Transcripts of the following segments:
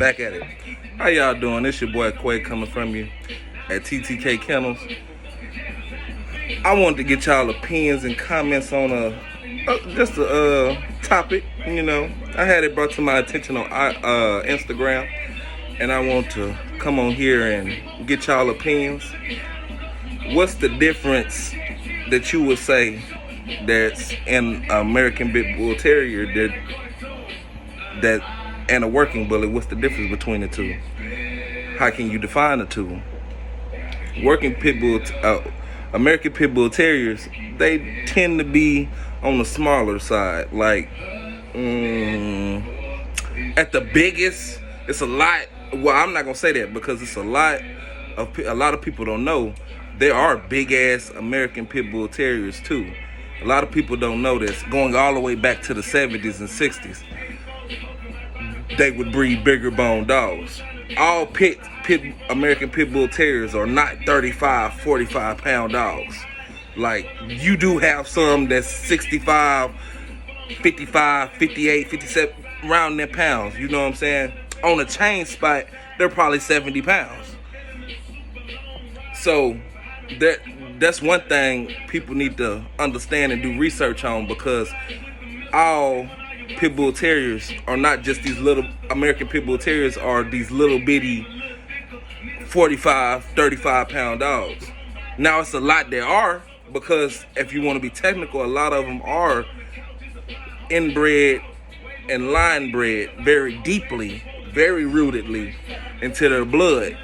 Back at it. How y'all doing? It's your boy Quay coming from you at TTK Kennels. I wanted to get y'all opinions and comments on just a topic. I had it brought to my attention on Instagram, and I want to come on here and get y'all opinions. What's the difference that you would say that's in American Pit Bull Terrier that and a working bully? What's the difference between the two? How can you define the two? Working pit bull, American Pit Bull Terriers, they tend to be on the smaller side. Like, at the biggest, it's a lot. Well, I'm not gonna say that because it's a lot of people don't know. There are big ass American Pit Bull Terriers too. A lot of people don't know this. Going all the way back to the 70s and 60s, they would breed bigger bone dogs. All American Pit Bull Terriers are not 35, 45 pound dogs. Like, you do have some that's 65, 55, 58, 57, around their pounds. You know what I'm saying? On a chain spot, they're probably 70 pounds. So that's one thing people need to understand and do research on, because all Pit Bull Terriers are not just these little American Pit Bull Terriers, are these little bitty 45, 35 pound dogs. Now, it's a lot there are, because if you want to be technical, a lot of them are inbred and line bred very deeply, very rootedly into their blood.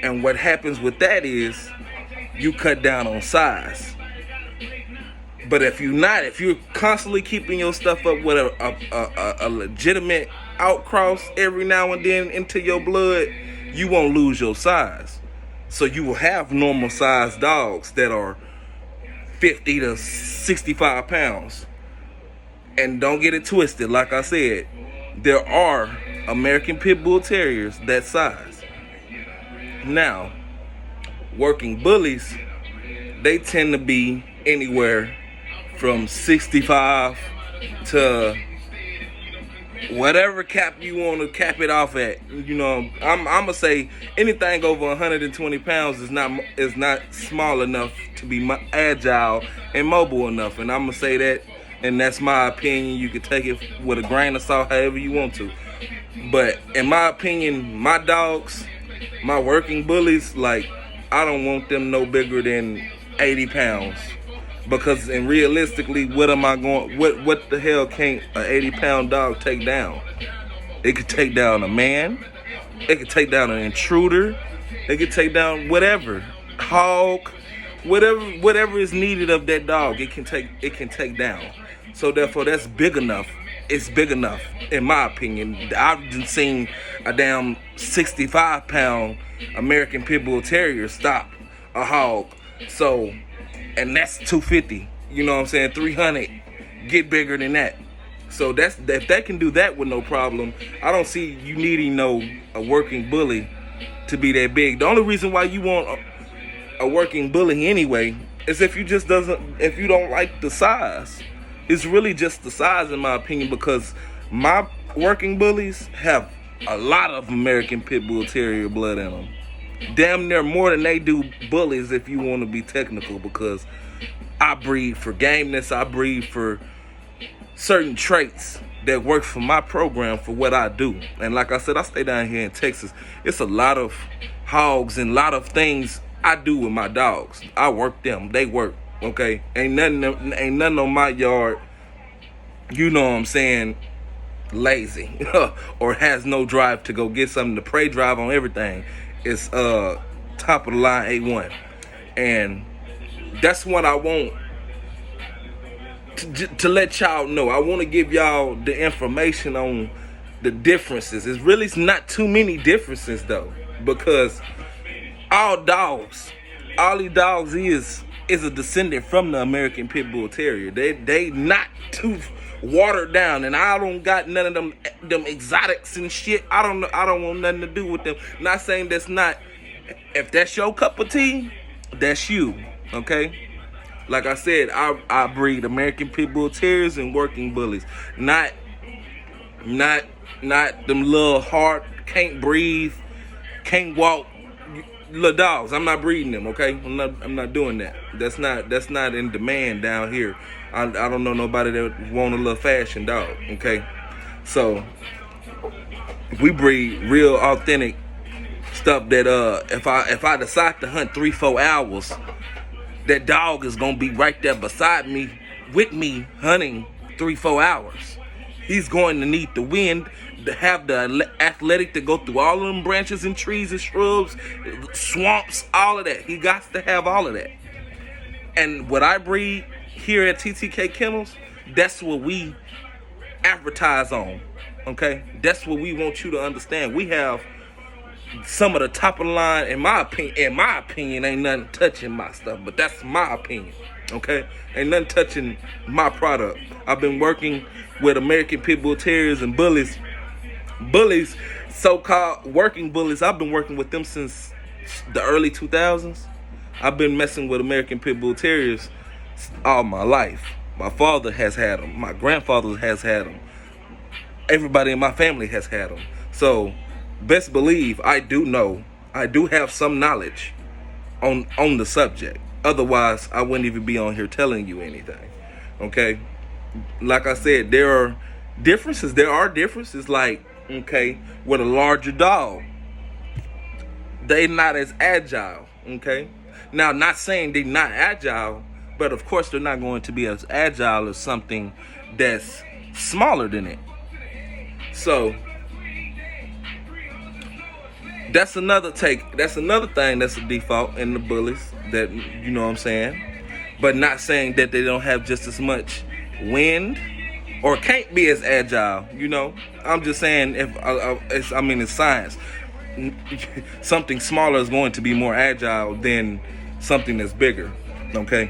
And what happens with that is you cut down on size. But if you're constantly keeping your stuff up with a legitimate outcross every now and then into your blood, you won't lose your size. So you will have normal sized dogs that are 50 to 65 pounds. And don't get it twisted, like I said, there are American Pit Bull Terriers that size. Now, working bullies, they tend to be anywhere from 65 to whatever cap you want to cap it off at. I'm gonna say anything over 120 pounds is not small enough to be agile and mobile enough. And I'm gonna say that, and that's my opinion. You can take it with a grain of salt however you want to. But in my opinion, my dogs, my working bullies, like, I don't want them no bigger than 80 pounds. Because, and realistically, what the hell can't an 80 pound dog take down? It could take down a man. It could take down an intruder. It could take down whatever. Hog. Whatever is needed of that dog, it can take down. So therefore, that's big enough. It's big enough, in my opinion. I've just seen a damn 65 pound American Pit Bull Terrier stop a hog. So, and that's 250. You know what I'm saying? 300. Get bigger than that. So if they can do that with no problem, I don't see you needing a working bully to be that big. The only reason why you want a working bully anyway is if you don't like the size. It's really just the size, in my opinion, because my working bullies have a lot of American Pit Bull Terrier blood in them. Damn near more than they do bullies, if you want to be technical, because I breed for gameness. I breed for certain traits that work for my program, for what I do. And like I said, I stay down here in Texas. It's a lot of hogs and a lot of things I do with my dogs. I work them. They work. Okay? Ain't nothing on my yard, you know what I'm saying, lazy or has no drive to go get something. The prey drive on everything is top of the line A1. And that's what I want to let y'all know. I want to give y'all the information on the differences. It's really not too many differences though, because all these dogs is a descendant from the American Pit Bull Terrier. They not too watered down, and I don't got none of them exotics and shit. I don't want nothing to do with them. Not saying that's not. If that's your cup of tea, that's you. Okay. Like I said, I breed American Pit Bull Terriers and working bullies. Not them little hard can't breathe, can't walk. Little dogs, I'm not breeding them, okay? I'm not doing that. That's not in demand down here. I don't know nobody that want a little fashion dog, okay? So we breed real authentic stuff that if I decide to hunt 3-4 hours, that dog is gonna be right there beside me with me hunting 3-4 hours. He's going to need the wind, to have the athletic to go through all of them branches and trees and shrubs, swamps, all of that. He got to have all of that. And what I breed here at TTK Kennels, that's what we advertise on. Okay? That's what we want you to understand. We have some of the top of the line, in my opinion, ain't nothing touching my stuff, but that's my opinion. Okay? Ain't nothing touching my product. I've been working with American Pit Bull Terriers and bullies, so-called working bullies. I've been working with them since the early 2000s. I've been messing with American Pit Bull Terriers all my life. My father has had them. My grandfather has had them. Everybody in my family has had them. So best believe I do have some knowledge on the subject. Otherwise, I wouldn't even be on here telling you anything. Okay? Like I said, there are differences. Like, okay, with a larger dog, they're not as agile. Okay? Now, not saying they're not agile, but of course they're not going to be as agile as something that's smaller than it. So that's another take. That's another thing that's a default in the bullies, that, you know what I'm saying? But not saying that they don't have just as much wind or can't be as agile, you know? I'm just saying, it's science. Something smaller is going to be more agile than something that's bigger, okay?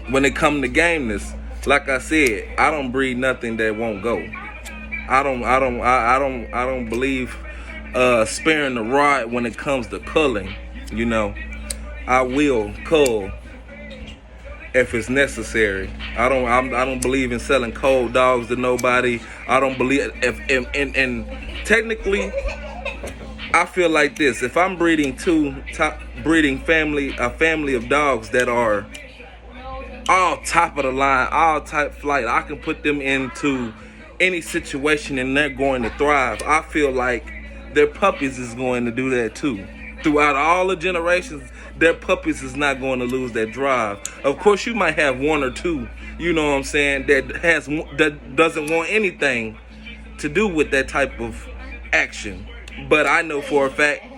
When it comes to gameness, like I said, I don't breed nothing that won't go. I don't believe sparing the rod when it comes to culling. You know, I will cull if it's necessary. I don't believe in selling cold dogs to nobody. I don't believe and technically, I feel like this: if I'm breeding a family of dogs that are all top of the line, all type flight, I can put them into any situation and they're going to thrive. I feel like their puppies is going to do that too. Throughout all the generations, their puppies is not going to lose that drive. Of course, you might have one or two, you know what I'm saying, that doesn't want anything to do with that type of action. But I know for a fact